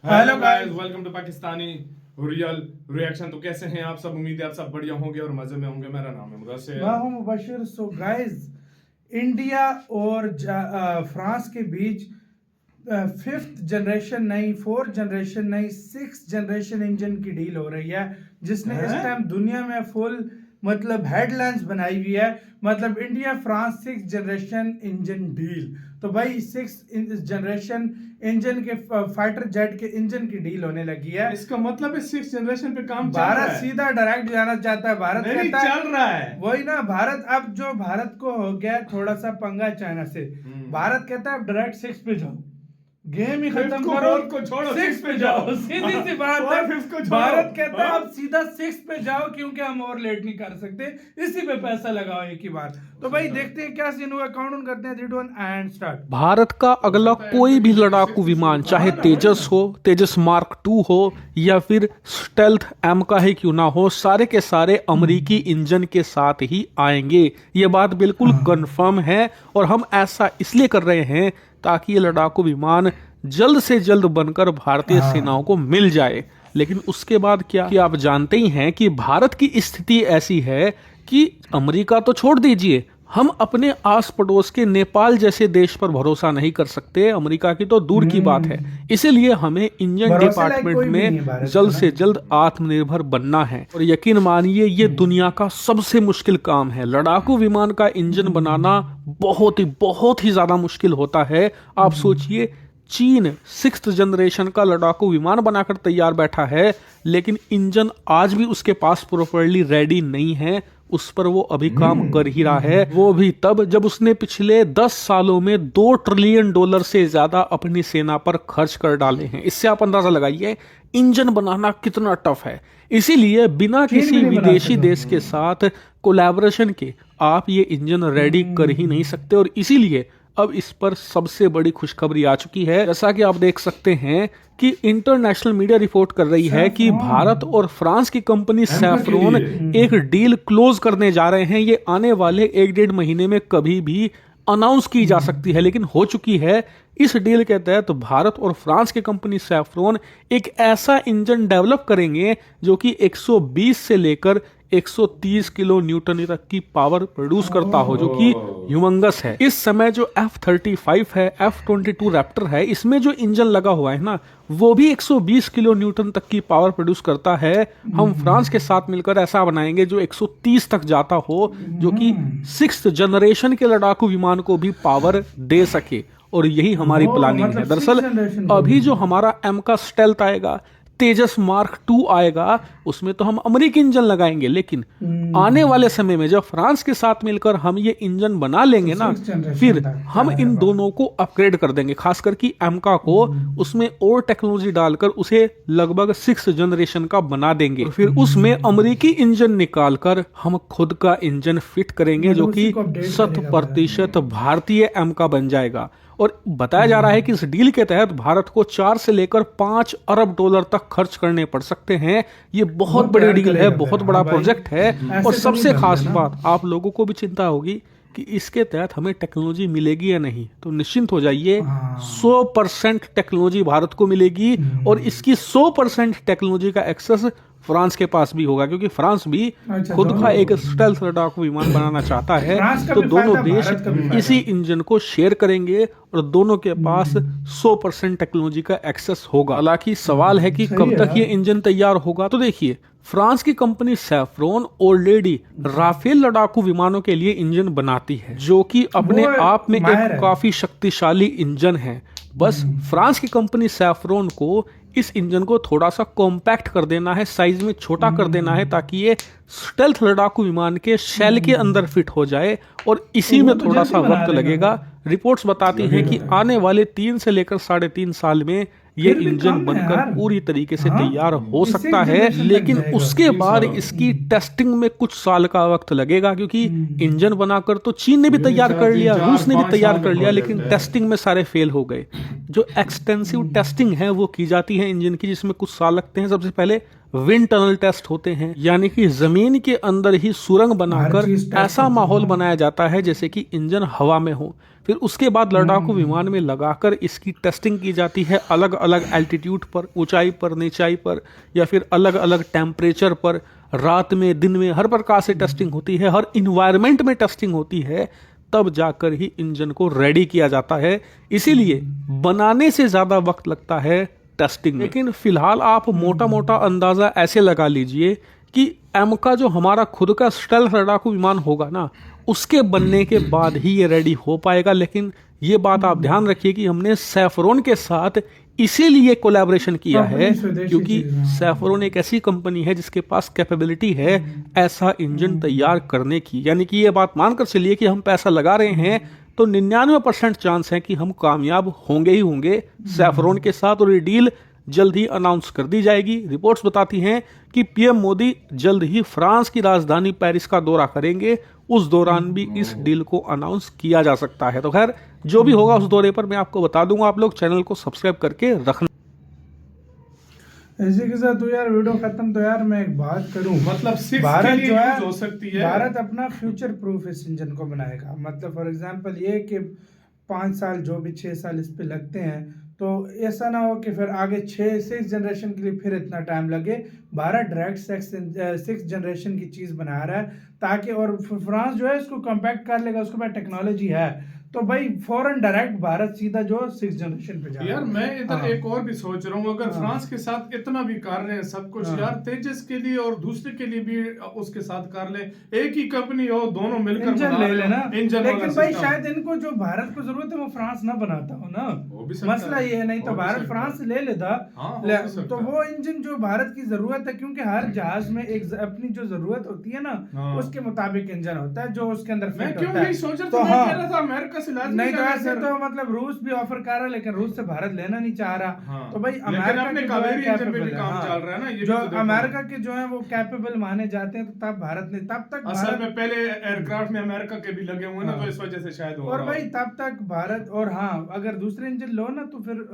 Hello guys, welcome to Pakistani real reaction. तो कैसे हैं आप सब? उम्मीद है आप सब बढ़िया होंगे और मजे में होंगे। मेरा नाम है मुदस्सिर। मैं हूं मुबशिर। सो गाइस, इंडिया और फ्रांस के बीच फिफ्थ जनरेशन नहीं, फोर्थ जनरेशन नहीं, सिक्स जनरेशन इंजन की डील हो रही है, जिसने इस टाइम दुनिया में फुल मतलब हेडलाइंस बनाई हुई है। मतलब India France six generation engine deal. तो भाई सिक्स जनरेशन इंजन के फाइटर जेट के इंजन की डील होने लगी है। इसका मतलब है सिक्स जनरेशन पे काम चल रहा भारत है। सीधा डायरेक्ट जाना चाहता है। भारत नहीं कहता चल रहा है वही ना। भारत अब जो भारत को हो गया थोड़ा सा पंगा चाइना से। भारत कहता है अब डायरेक्ट सिक्स पे जाओ, गेम ही खत्म करो, को छोड़ो, सिक्स पे जाओ। सीधी सी बात है। भारत कहता है अब सीधा सिक्स पे जाओ, क्योंकि हम और लेट नहीं कर सकते, इसी पे पैसा लगाओ एक ही बार। तो भाई देखते हैं क्या सीन हुआ। काउंट डाउन करते हैं 3 2 1 एंड स्टार्ट। भारत का अगला कोई भी लड़ाकू विमान, चाहे तेजस हो, तेजस मार्क 2 हो या फिर स्टेल्थ एम का ही क्यों ना हो, सारे के सारे अमेरिकी इंजन के साथ ही आएंगे। ये बात बिल्कुल कंफर्म है और हम ऐसा इसलिए कर रहे हैं ताकि ये लड़ाकू विमान जल्द से जल्द बनकर भारतीय सेनाओं को मिल जाए। लेकिन उसके बाद क्या कि आप जानते ही हैं कि भारत की स्थिति ऐसी है कि अमेरिका तो छोड़ दीजिए, हम अपने आस पड़ोस के नेपाल जैसे देश पर भरोसा नहीं कर सकते। अमेरिका की तो दूर की बात है। इसीलिए हमें इंजन डिपार्टमेंट में जल्द से जल्द आत्मनिर्भर बनना है। और यकीन मानिए ये दुनिया का सबसे मुश्किल काम है। लड़ाकू विमान का इंजन बनाना बहुत ही ज्यादा मुश्किल होता है। आप सोचिए, चीन सिक्स्थ जनरेशन का लड़ाकू विमान बनाकर तैयार बैठा है, लेकिन इंजन आज भी उसके पास प्रॉपर्ली रेडी नहीं है। उस पर वो अभी काम कर ही रहा है, वो भी तब जब उसने पिछले 10 सालों में $2 ट्रिलियन से ज्यादा अपनी सेना पर खर्च कर डाले हैं। इससे आप अंदाजा लगाइए इंजन बनाना कितना टफ है। इसीलिए बिना किसी विदेशी देश के साथ कोलैबोरेशन के आप ये इंजन रेडी कर ही नहीं सकते। और इसीलिए अब इस पर सबसे बड़ी खुशखबरी आ चुकी है। जैसा कि आप देख सकते हैं कि इंटरनेशनल मीडिया रिपोर्ट कर रही है कि भारत और फ्रांस की कंपनी सैफ्रॉन एक डील क्लोज करने जा रहे हैं। ये आने वाले 1-1.5 महीने में कभी भी अनाउंस की जा सकती है, लेकिन हो चुकी है। इस डील के तहत भारत और फ्रांस की कंपनी सैफ्रॉन एक ऐसा इंजन डेवलप करेंगे जो कि 120 से लेकर 130 किलो न्यूटन तक की पावर प्रोड्यूस करता हो, जो कि ह्यूमंगस है। इस समय जो F-35 है, F-22 रैप्टर है, इसमें जो इंजन लगा हुआ है ना, वो भी 120 किलो न्यूटन तक की पावर प्रोड्यूस करता है। हम फ्रांस के साथ मिलकर ऐसा बनाएंगे जो 130 तक जाता हो, जो कि सिक्स्थ जनरेशन के लड़ाकू विमान को भी पावर दे सके। और यही हमारी प्लानिंग है। दरअसल अभी जो हमारा एम का स्टेल्थ आएगा, तेजस मार्क 2 आएगा, उसमें तो हम अमेरिकी इंजन लगाएंगे। लेकिन आने वाले समय में जब फ्रांस के साथ मिलकर हम ये इंजन बना लेंगे ना, फिर हम इन दोनों को अपग्रेड कर देंगे। खासकर कि एमका को उसमें और टेक्नोलॉजी डालकर उसे लगभग 6th जनरेशन का बना देंगे। फिर उसमें अमेरिकी इंजन निकालकर हम खुद का इंजन फिट करेंगे, जो कि 100% भारतीय एमका बन जाएगा। और बताया जा रहा है कि इस डील के तहत भारत को 4 से लेकर $5 अरब तक खर्च करने पड़ सकते हैं। ये बहुत बड़ी डील है, बहुत बड़ा प्रोजेक्ट है। और सबसे खास बात, आप लोगों को भी चिंता होगी कि इसके तहत हमें टेक्नोलॉजी मिलेगी या नहीं, तो निश्चिंत हो जाइए, 100% टेक्नोलॉजी भारत को मिलेगी। और इसकी 100% टेक्नोलॉजी का एक्सेस फ्रांस के पास भी होगा, क्योंकि फ्रांस भी खुद का एक स्टेल्थ लड़ाकू विमान बनाना चाहता है। तो दोनों देश इसी इंजन को शेयर करेंगे और दोनों के पास 100% टेक्नोलॉजी का एक्सेस होगा। हालांकि सवाल है कि कब तक ये इंजन तैयार होगा। तो देखिए, फ्रांस की कंपनी सैफ्रॉन ऑलरेडी राफेल लड़ाकू विमानों के लिए इंजन बनाती है, जो कि अपने आप में एक काफी शक्तिशाली इंजन है। बस फ्रांस की कंपनी सैफ्रॉन को इस इंजन को थोड़ा सा कॉम्पैक्ट कर देना है, साइज में छोटा कर देना है, ताकि ये स्टेल्थ लड़ाकू विमान के शेल के अंदर फिट हो जाए। और इसी में थोड़ा सा वक्त लगेगा। रिपोर्ट्स बताती हैं कि आने वाले 3 से लेकर 3.5 साल में ये इंजन बनकर पूरी तरीके से तैयार हो सकता है। लेकिन उसके बाद इसकी टेस्टिंग में कुछ साल का वक्त लगेगा, क्योंकि इंजन बनाकर तो चीन ने भी तैयार कर लिया, रूस ने भी तैयार कर लिया, लेकिन टेस्टिंग में सारे फेल हो गए। जो एक्सटेंसिव टेस्टिंग है वो की जाती है इंजन की, जिसमें कुछ साल लगते हैं। सबसे पहले विंड टनल टेस्ट होते हैं, यानी कि जमीन के अंदर ही सुरंग बनाकर ऐसा माहौल बनाया जाता है जैसे कि इंजन हवा में हो। फिर उसके बाद लड़ाकू विमान में लगाकर इसकी टेस्टिंग की जाती है अलग अलग एल्टीट्यूड पर, ऊंचाई पर, निचाई पर, या फिर अलग अलग टेम्परेचर पर, रात में दिन में, हर प्रकार से टेस्टिंग होती है, हर इन्वायरमेंट में टेस्टिंग होती है, तब जाकर ही इंजन को रेडी किया जाता है। इसीलिए बनाने से ज़्यादा वक्त लगता है टेस्टिंग में। लेकिन फिलहाल आप मोटा मोटा अंदाज़ा ऐसे लगा लीजिए कि एम का जो हमारा खुद का स्टेल्थ लड़ाकू विमान होगा ना, उसके बनने के बाद ही ये रेडी हो पाएगा। लेकिन ये बात आप ध्यान रखिए कि हमने सैफरॉन के साथ इसीलिए कोलैबोरेशन किया है क्योंकि सैफरॉन एक ऐसी कंपनी है जिसके पास कैपेबिलिटी है ऐसा इंजन तैयार करने की। यानी कि ये बात मानकर चलिए कि हम पैसा लगा रहे हैं तो 99% चांस है कि हम कामयाब होंगे ही होंगे सैफरॉन के साथ, और ये डील जल्द ही अनाउंस कर दी जाएगी। रिपोर्ट्स बताती हैं कि पीएम मोदी जल्द ही फ्रांस की राजधानी पेरिस का दौरा करेंगे, उस दौरान भी इस डील को अनाउंस किया जा सकता है। तो खैर जो भी होगा उस दौरे पर मैं आपको बता दूंगा, आप लोग चैनल को सब्सक्राइब करके रखना। इसी के साथ तो यार वीडियो खत्म। तो यार मैं एक बात करूं, मतलब भारत जो है हो सकती है, भारत अपना फ्यूचर प्रूफ इस इंजन को बनाएगा। मतलब फॉर एग्जांपल ये कि 5 साल जो भी 6 साल इस पे लगते हैं, तो ऐसा ना हो कि फिर आगे 6 जनरेशन के लिए फिर इतना टाइम लगे। भारत डायरेक्ट 6 जनरेशन की चीज़ बना रहा है ताकि, और फ्रांस जो है इसको कम्पैक्ट कर लेगा, उसके पास टेक्नोलॉजी है, तो भाई फौरन डायरेक्ट भारत सीधा जो 6 जनरेशन पे जाएगा। यार मैं इधर एक और भी सोच रहा हूँ, अगर फ्रांस के साथ इतना भी कर रहे हैं सब कुछ, यार तेजस के लिए और दूसरे के लिए भी उसके साथ कर ले, एक ही कंपनी हो, दोनों मिलकर इंजन ले लेना। इंजन। लेकिन भाई शायद इनको जो भारत को जरूरत है वो फ्रांस ना बनाता हो ना, मसला ये है। नहीं तो भारत फ्रांस ले लेता, तो वो इंजन जो भारत की जरूरत है, क्योंकि हर जहाज में एक अपनी जो जरूरत होती है ना उसके मुताबिक इंजन होता है जो उसके अंदर फिट होता है। तो हाँ नहीं तो ऐसे तो मतलब रूस भी ऑफर कर रहा है, लेकिन रूस से भारत लेना नहीं चाह रहा। तो भाई अमेरिका के जो अमेरिका के जो है वो कैपेबल माने जाते हैं, तो तब भारत ने, तब तक असल में पहले एयरक्राफ्ट में अमेरिका के भी लगे हुए ना, तो इस वजह से शायद हो। और भाई तब तक भारत, और हाँ अगर दूसरे इंजन लो ना तो फिर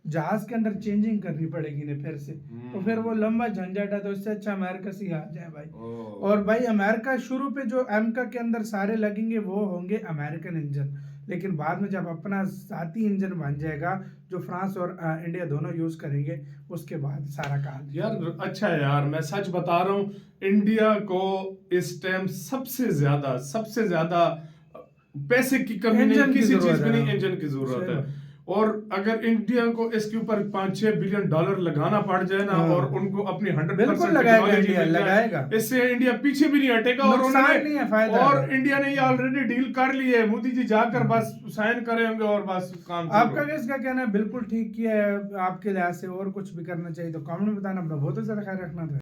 जहाज के अंदर चेंजिंग करनी पड़ेगी ना फिर से, तो फिर वो लंबा झंझट है। तो इससे अच्छा अमेरिका से ही आ जाए भाई। और भाई अमेरिका शुरू पे जो एमका के अंदर सारे लगेंगे वो होंगे अमेरिकन इंजन, लेकिन बाद में जब अपना साथी इंजन बन जाएगा जो फ्रांस और इंडिया दोनों यूज करेंगे, उसके बाद सारा काम। यार अच्छा है यार, मैं सच बता रहा हूँ, इंडिया को इस टाइम सबसे ज्यादा पैसे की कमी नहीं, किसी चीज में नहीं, इंजन की जरूरत है। और अगर इंडिया को इसके ऊपर $5-6 बिलियन लगाना पड़ जाए ना, और उनको अपनी 100% लगाएगा, इससे इंडिया पीछे भी नहीं हटेगा। और इंडिया ने ये ऑलरेडी डील कर ली है, मोदी जी जाकर बस साइन करेंगे और बस काम। आपका किसका कहना है? बिल्कुल ठीक किया है आपके लिहाज से, और कुछ भी करना चाहिए तो कमेंट में बताना। अपना बहुत ज्यादा ख्याल रखना था।